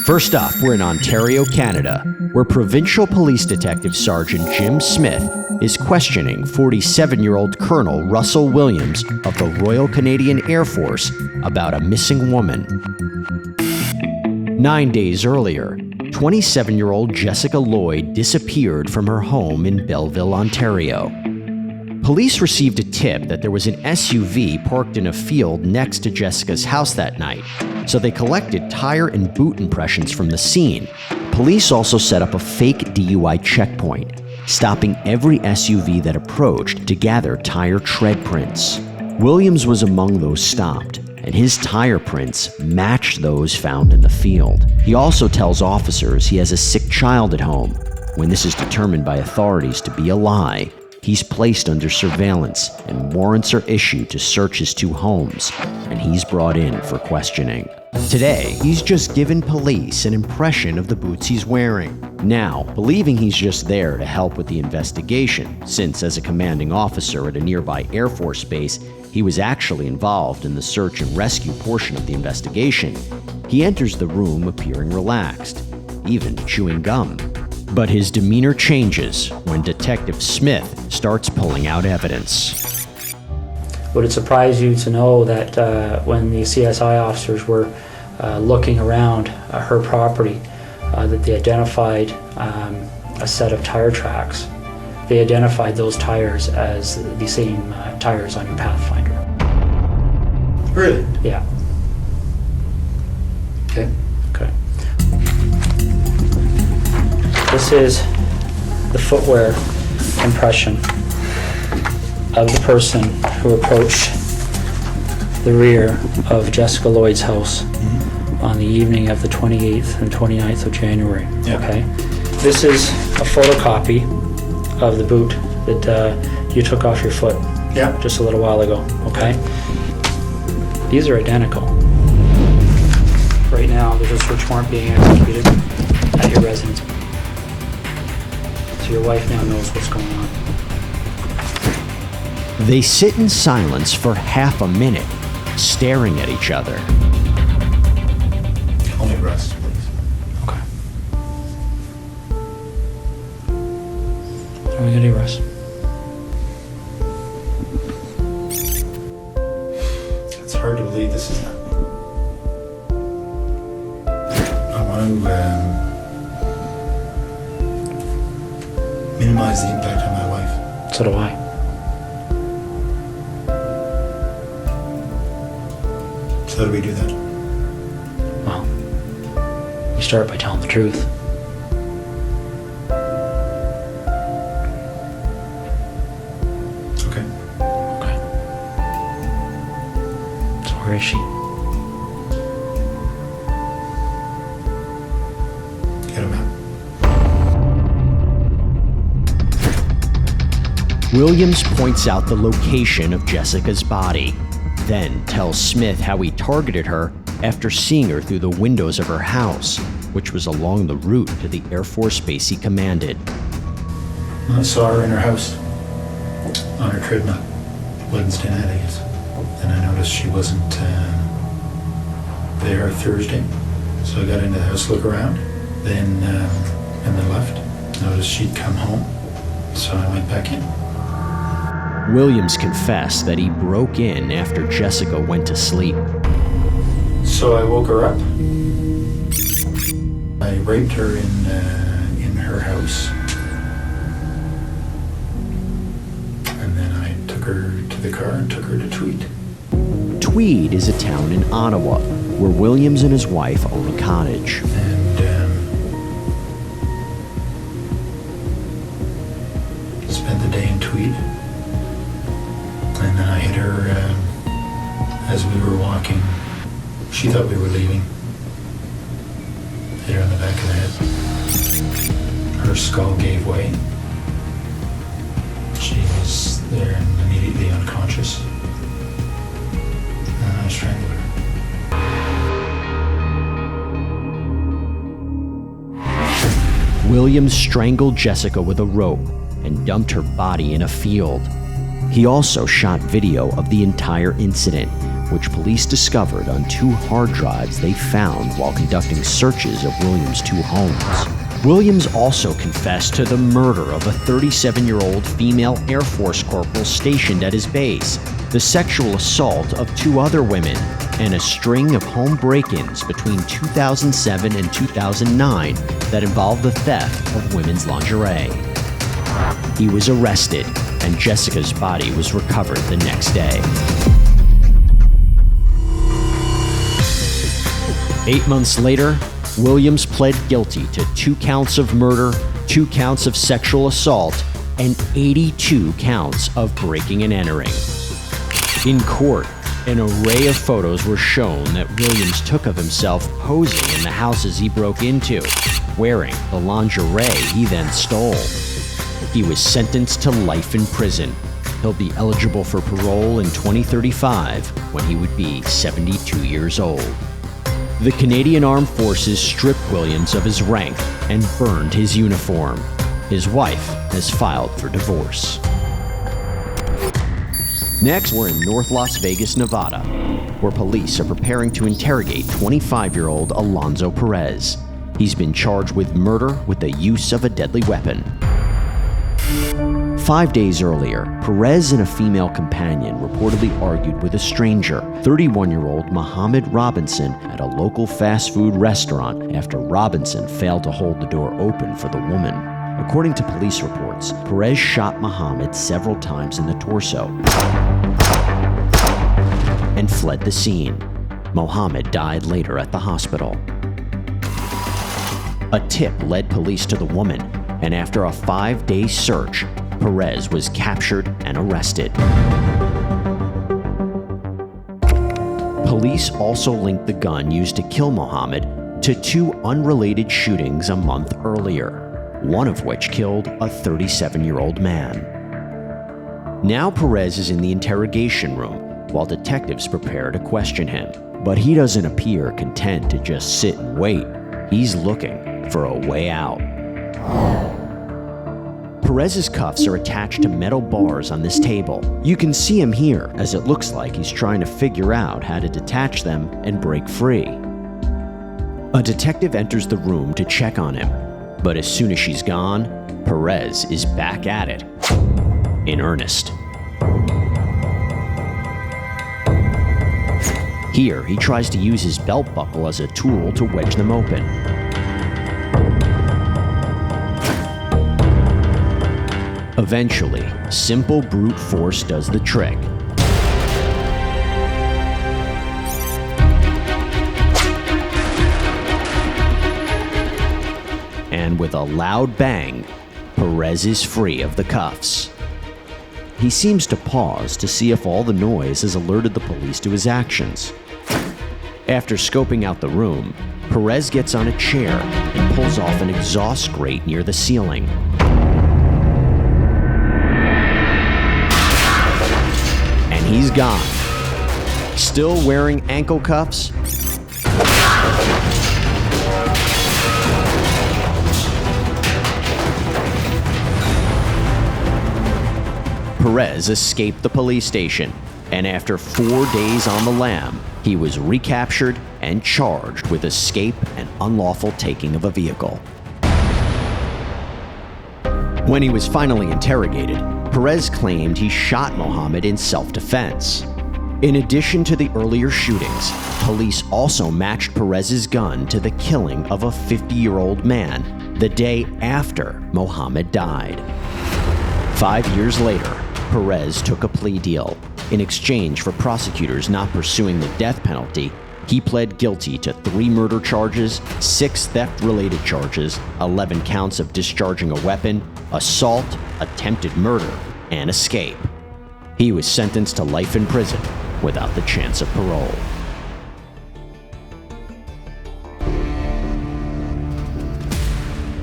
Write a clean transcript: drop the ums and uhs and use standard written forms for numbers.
First up, we're in Ontario, Canada, where Provincial Police Detective Sergeant Jim Smith is questioning 47-year-old Colonel Russell Williams of the Royal Canadian Air Force about a missing woman. 9 days earlier, 27-year-old Jessica Lloyd disappeared from her home in Belleville, Ontario. Police received a tip that there was an SUV parked in a field next to Jessica's house that night, so they collected tire and boot impressions from the scene. Police also set up a fake DUI checkpoint, stopping every SUV that approached to gather tire tread prints. Williams was among those stopped, and his tire prints matched those found in the field. He also tells officers he has a sick child at home. When this is determined by authorities to be a lie, he's placed under surveillance and warrants are issued to search his two homes, and he's brought in for questioning. Today, he's just given police an impression of the boots he's wearing. Now, believing he's just there to help with the investigation, since as a commanding officer at a nearby Air Force base, he was actually involved in the search and rescue portion of the investigation, he enters the room appearing relaxed, even chewing gum. But his demeanor changes when Detective Smith starts pulling out evidence. Would it surprise you to know that when the CSI officers were looking around her property, that they identified a set of tire tracks? They identified those tires as the same tires on your Pathfinder. Really? Yeah. Okay. Okay. This is the footwear impression of the person who approached the rear of Jessica Lloyd's house on the evening of the 28th and 29th of January. Yeah. Okay. This is a photocopy of the boot that you took off your foot just a little while ago. Okay. These are identical. Right now, there's a search warrant being executed at your residence. So your wife now knows what's going on. They sit in silence for half a minute, staring at each other. Call me Russ, please. Okay. What are we gonna do, Russ? It's hard to believe this is happening. I want to minimize the impact on my wife. So do I. So how do we do that? Well, you start by telling the truth. Okay. Okay. So where is she? Get him out. Williams points out the location of Jessica's body, then tells Smith how he targeted her after seeing her through the windows of her house, which was along the route to the Air Force base he commanded. I saw her in her house on her treadmill Wednesday night, I guess. And I noticed she wasn't there Thursday. So I got into the house to look around. Then, and then left. Noticed she'd come home. So I went back in. Williams confessed that he broke in after Jessica went to sleep. So I woke her up. I raped her in her house. And then I took her to the car and took her to Tweed. Tweed is a town in Ottawa, where Williams and his wife own a cottage. And spent the day in Tweed. And then I hit her as we were walking. She thought we were leaving. Hit her on the back of the head. Her skull gave way. She was there and immediately unconscious. And I strangled her. Williams strangled Jessica with a rope and dumped her body in a field. He also shot video of the entire incident, which police discovered on 2 hard drives they found while conducting searches of Williams' 2 homes. Williams also confessed to the murder of a 37-year-old female Air Force corporal stationed at his base, the sexual assault of 2 other women, and a string of home break-ins between 2007 and 2009 that involved the theft of women's lingerie. He was arrested, and Jessica's body was recovered the next day. 8 months later, Williams pled guilty to 2 counts of murder, 2 counts of sexual assault, and 82 counts of breaking and entering. In court, an array of photos were shown that Williams took of himself posing in the houses he broke into, wearing the lingerie he then stole. He was sentenced to life in prison. He'll be eligible for parole in 2035 when he would be 72 years old. The Canadian Armed Forces stripped Williams of his rank and burned his uniform. His wife has filed for divorce. Next, we're in North Las Vegas, Nevada, where police are preparing to interrogate 25-year-old Alonzo Perez. He's been charged with murder with the use of a deadly weapon. 5 days earlier, Perez and a female companion reportedly argued with a stranger, 31-year-old Mohammed Robinson, at a local fast food restaurant after Robinson failed to hold the door open for the woman. According to police reports, Perez shot Mohammed several times in the torso and fled the scene. Mohammed died later at the hospital. A tip led police to the woman, and after a 5-day search, Perez was captured and arrested. Police also linked the gun used to kill Mohammed to 2 unrelated shootings a month earlier, one of which killed a 37-year-old man. Now Perez is in the interrogation room while detectives prepare to question him. But he doesn't appear content to just sit and wait. He's looking for a way out. Perez's cuffs are attached to metal bars on this table. You can see him here, as it looks like he's trying to figure out how to detach them and break free. A detective enters the room to check on him, but as soon as she's gone, Perez is back at it, in earnest. Here, he tries to use his belt buckle as a tool to wedge them open. Eventually, simple brute force does the trick. And with a loud bang, Perez is free of the cuffs. He seems to pause to see if all the noise has alerted the police to his actions. After scoping out the room, Perez gets on a chair and pulls off an exhaust grate near the ceiling. And he's gone. Still wearing ankle cuffs? Perez escaped the police station, and after 4 days on the lam, he was recaptured and charged with escape and unlawful taking of a vehicle. When he was finally interrogated, Perez claimed he shot Mohammed in self-defense. In addition to the earlier shootings, police also matched Perez's gun to the killing of a 50-year-old man the day after Mohammed died. 5 years later, Perez took a plea deal. In exchange for prosecutors not pursuing the death penalty, he pled guilty to 3 murder charges, 6 theft-related charges, 11 counts of discharging a weapon, assault, attempted murder, and escape. He was sentenced to life in prison without the chance of parole.